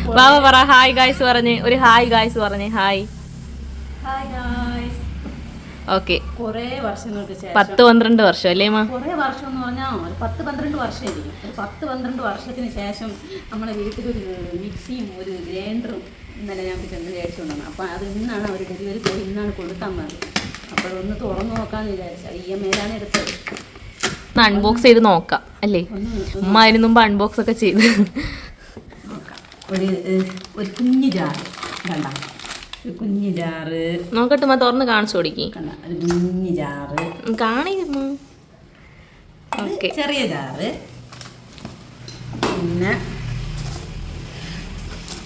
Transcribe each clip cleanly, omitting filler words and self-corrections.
വാവ പറ hi guys പറഞ്ഞ് ഒരു ഹായ് ഗായ്സ് പറഞ്ഞ് ഹായ്. ഓക്കെ. കുറേ വർഷങ്ങൾക്ക് ശേഷം 10-12 വർഷം അല്ലേ മാ? കുറേ വർഷം എന്ന് പറഞ്ഞാൽ ഒരു 10-12 വർഷമായിരിക്കും. ഒരു 10-12 വർഷത്തിന് ശേഷം നമ്മുടെ വീട്ടിലൊരു മിക്സിയും ഒരു ഗ്രൈൻഡറും ഇന്നലെ ഞാൻ ചെന്ന് മേടിച്ചുകൊണ്ടാണ്. അപ്പോൾ അത് ഇന്നാണ് അവർ ഡെലിവറി പോയി ഇന്നാണ് കൊടുക്കാൻ വന്നത്. അപ്പോഴൊന്ന് തുറന്നു നോക്കാമെന്ന് വിചാരിച്ചാൽ EMI എടുത്തത്. അൺബോക്സ് ചെയ്ത് നോക്കാം അല്ലേ? അമ്മ അതിന് മുമ്പ് അൺബോക്സ് ഒക്കെ ചെയ്ത് നോക്കാം. ഒരു കുഞ്ഞു ജാറ് കണ്ട, ഒരു കുഞ്ഞു ജാറ് നോക്കട്ടെ. മാ തുറന്ന് കാണിച്ചു കൊടുക്കി. കണ്ട, ഒരു കുഞ്ഞു ജാറ് കാണിക്കുന്നു. ഓക്കെ, ചെറിയ ജാറ്. പിന്നെ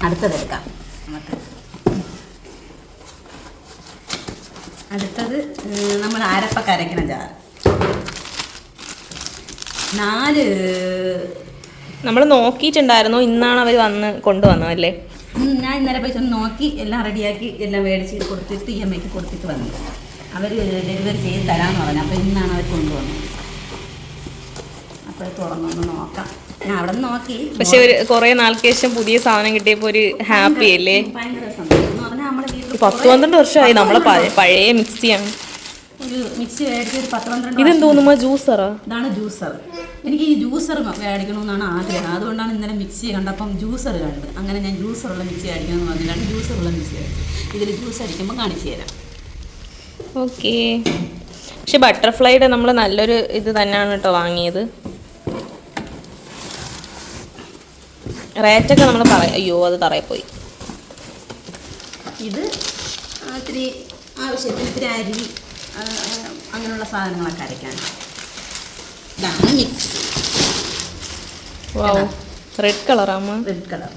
അടുത്തതെടുക്കാം നമുക്ക്. അടുത്തത് നമ്മൾ അരപ്പൊക്കെ അരയ്ക്കണ ജാറ്. 4 നമ്മൾ നോക്കിയിട്ടുണ്ടായിരുന്നു. ഇന്നാണ് അവർ വന്ന് കൊണ്ടുവന്നത് അല്ലേ? ഞാൻ ഇന്നലെ പോയി ചെന്ന് നോക്കി എല്ലാം റെഡിയാക്കി എല്ലാം മേടിച്ച് കൊടുത്തിട്ട് EMI കൊടുത്തിട്ട് വന്നു. അവർ ഡെലിവറി ചെയ്ത് തരാമെന്ന് പറഞ്ഞു. അപ്പോൾ ഇന്നാണ് അവർ കൊണ്ടുവന്നത്. അപ്പോൾ തുറന്നൊന്ന് നോക്കാം. ഞാൻ അവിടെ നിന്ന് നോക്കി. പക്ഷെ ഒരു കുറേ നാൾക്ക് ശേഷം പുതിയ സാധനം കിട്ടിയപ്പോൾ ഒരു ഹാപ്പി അല്ലേ? ഭയങ്കര സന്തോഷം എന്ന് പറഞ്ഞാൽ നമ്മുടെ വീട്ടിൽ 10-12 വർഷമായി നമ്മളെ പഴയ മിക്സിയാണ്. ഒരു മിക്സി മേടിച്ച് ഒരു 10-12. ഇതെന്തോന്നുമ്പോ ജ്യൂസറാ? ഇതാണ് ജ്യൂസർ. എനിക്ക് ഈ ജ്യൂസർ മേടിക്കണമെന്നാണ് ആഗ്രഹം. അതുകൊണ്ടാണ് ഇന്നലെ മിക്സി കണ്ടപ്പം ജ്യൂസർ കണ്ട്. അങ്ങനെ ഞാൻ ജ്യൂസറുള്ള മിക്സി അടിക്കണമെന്ന് പറഞ്ഞിട്ടാണ് ജ്യൂസറുള്ള മിക്സി അടിച്ചത്. ഇതിൽ ജ്യൂസ് അടിക്കുമ്പോൾ കാണിച്ചു തരാം. ഓക്കെ. പക്ഷെ ബട്ടർഫ്ലൈയുടെ നമ്മൾ നല്ലൊരു ഇത് തന്നെയാണ് കേട്ടോ വാങ്ങിയത്. റേറ്റൊക്കെ നമ്മൾ പറയാം. അയ്യോ അത് തറയിൽ ഇത് ഇത്തിരി ആവശ്യത്തിന് ഇത്തിരി അരി അങ്ങനെയുള്ള സാധനങ്ങളൊക്കെ അരയ്ക്കാൻ. ഇതാണ് മിക്സി. റെഡ് കളറാമ്മ? Red colour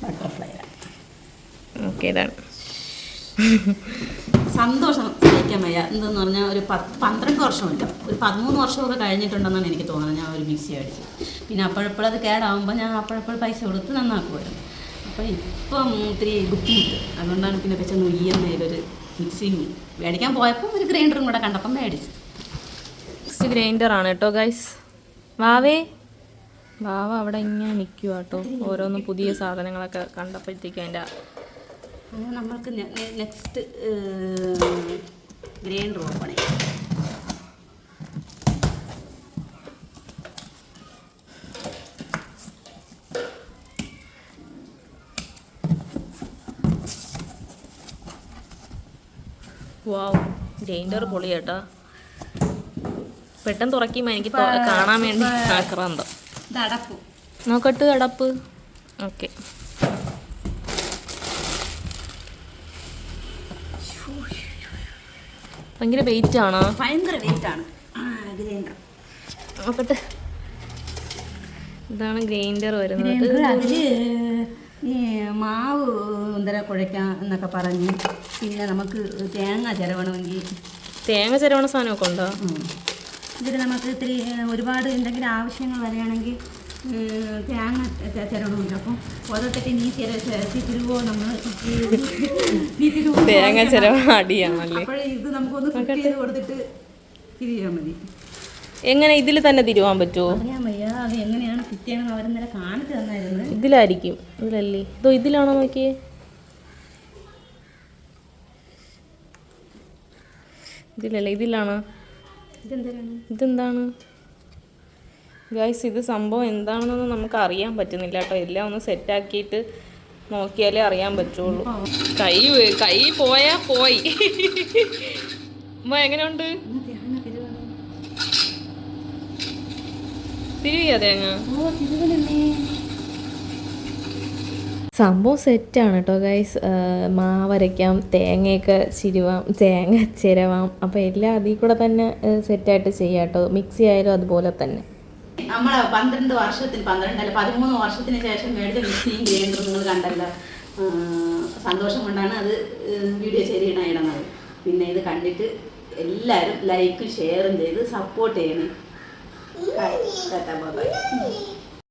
butterfly. ഓക്കെ, ഇതാണ് സന്തോഷം സഹിക്കാൻ വയ്യ. എന്തെന്ന് പറഞ്ഞാൽ ഒരു 12 വർഷമില്ല, ഒരു 13 വർഷമൊക്കെ കഴിഞ്ഞിട്ടുണ്ടെന്നാണ് എനിക്ക് തോന്നുന്നത് ഞാൻ ഒരു മിക്സി അടിച്ചു. പിന്നെ അപ്പോഴപ്പോഴത് കേടാവുമ്പോൾ ഞാൻ അപ്പോഴപ്പോഴും പൈസ കൊടുത്ത് നന്നാക്കുമായിരുന്നു. അപ്പോൾ ഇപ്പം ഇത്തിരി ബുദ്ധിമുട്ട്. അതുകൊണ്ടാണ് പിന്നെ വെച്ചൊന്ന് EMI ഒരു മിക്സിയും മേടിക്കാൻ പോയപ്പോൾ ഒരു ഗ്രൈൻഡറും കൂടെ കണ്ടപ്പം മേടിച്ചു. മിക്സി ഗ്രൈൻഡറാണ് കേട്ടോ ഗൈസ്. വാവ അവിടെ ഇങ്ങനെ നിൽക്കുക കേട്ടോ, ഓരോന്നും പുതിയ സാധനങ്ങളൊക്കെ കണ്ടപ്പോഴത്തേക്കും അതിൻ്റെ. അങ്ങനെ നമ്മൾക്ക് നെക്സ്റ്റ് ഗ്രൈൻഡർ ഓപ്പൺ ചെയ്യാം. വാവ്, ഗ്രൈൻഡർ പൊളി കേട്ടോ. പെട്ടെന്ന് തുറക്കുമ്പോൾ എനിക്ക് കാണാൻ വേണ്ടി ആക്രാന്തം. അടപ്പ് നോക്കട്ട്, അടപ്പ്. ഓക്കെ, ഭയങ്കര വെയിറ്റ് ആണോ? ഭയങ്കര വെയിറ്റ് ആണ് ഗ്രൈൻഡർ. നോക്കട്ടെ, ഇതാണ് ഗ്രൈൻഡർ വരുന്നത്. അതിൽ ഈ മാവ് എന്തര കുഴയ്ക്കാം എന്നൊക്കെ പറഞ്ഞ്, പിന്നെ നമുക്ക് തേങ്ങ ചിരവണമെങ്കിൽ തേങ്ങ ചിരവണ സാധനമൊക്കെ ഉണ്ടോ ഇതിൽ? നമുക്ക് ഇത്തിരി ഒരുപാട് എന്തെങ്കിലും ആവശ്യങ്ങൾ വരികയാണെങ്കിൽ തേങ്ങ ചിരവണമില്ല. അപ്പം ഓരോരുത്തർക്ക് നീ തിരുവോ നമ്മൾ തേങ്ങ ചിരവ അടിയാണല്ലേ? അപ്പോൾ ഇത് നമുക്കൊന്ന് കുക്ക് ചെയ്ത് കൊടുത്തിട്ട് തിരിയാൽ മതി. എങ്ങനെ ഇതിൽ തന്നെ തിരുവാൻ പറ്റുമോ? അറിയാൻ വയ്യ അത് എങ്ങനെയാണ് ഫിറ്റ് ചെയ്യണമെന്ന് അവരെന്നേരം കാണിച്ചു തന്നായിരുന്നു. ഇതിലായിരിക്കും. ഇതിലല്ലേ? ഇതോ ഇതിലാണോ നോക്കിയേ? ഇതിലല്ലേ? ഇതിലാണോ? ഇതെന്താണ് ഗൈസ്? ഇത് സംഭവം എന്താണെന്നൊന്നും നമുക്ക് അറിയാൻ പറ്റുന്നില്ല കേട്ടോ. എല്ലാം ഒന്ന് സെറ്റാക്കിയിട്ട് നോക്കിയാലേ അറിയാൻ പറ്റുള്ളൂ. കൈ പോയാ പോയി. എങ്ങനെയുണ്ട്? തിരുവിയാ തേങ്ങ? സംഭവം സെറ്റാണ് കേട്ടോ ഗൈസ്. മാവരയ്ക്കാം, തേങ്ങയൊക്കെ തേങ്ങ ചിരവാം. അപ്പോൾ എല്ലാം അതിൽ കൂടെ തന്നെ സെറ്റായിട്ട് ചെയ്യാം കേട്ടോ. മിക്സി ആയാലും അതുപോലെ തന്നെ. നമ്മൾ 13 വർഷത്തിന് ശേഷം മേടിച്ച മിക്സിയും ഗ്രൈൻഡറും നിങ്ങൾ കണ്ടല്ലോ. സന്തോഷം കൊണ്ടാണ് അത് വീഡിയോ ഇടുന്നത്. പിന്നെ ഇത് കണ്ടിട്ട് എല്ലാവരും ലൈക്കും ഷെയറും ചെയ്ത് സപ്പോർട്ട് ചെയ്യണം. ബൈ.